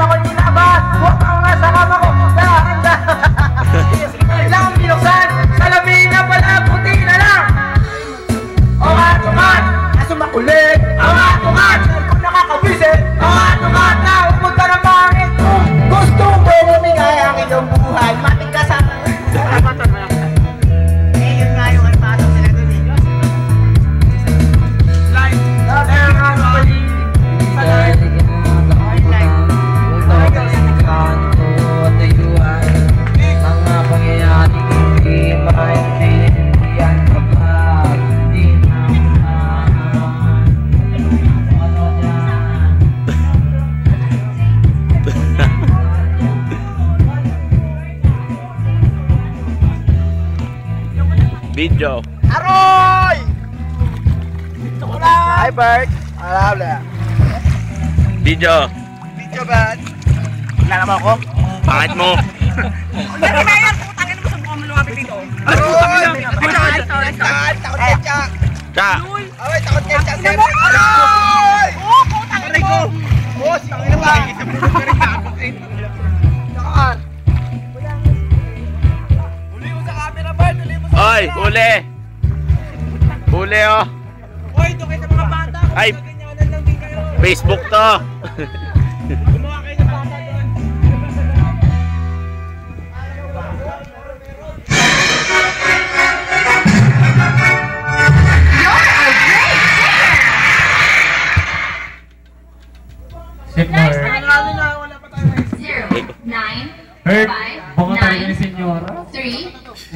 kasama ko yung inabas. Huwag ang nasa kama ko. Kailangan binuksan. Salamin na pala, puti na lang. Ungat-ungat, aso makulit. Ungat-ungat, kung nakakabisit. Ungat-ungat na, upunta ng pangit. Kung gusto mo lumigay ang iyong buhay, matigas ang... Yun nga yung alpasok nila dun eh. Slide. Mga pangyayari hindi maintindihan kapag di Video. Aroy! Hi Bert! Alala. Video. Video ba? Wala naman ako. Pangit mo. Hindi na yan, putangin mo sa mukha mo lumapit dito. Aroy! Takot kay Chak! Cha. Aroy, takot kay Chak! Aroy! Oo, putangin mo. Boss, tangin ba? Saan? Uli mo sa camera Bert! Uli mo sa camera! Oy, huli. Huli oh. Hoy, doon kayo sa mga bata. Ay. Ganyanan lang din kayo. Facebook to. Gumawa kayo ng bata doon. Sit more. 0, 9, 5,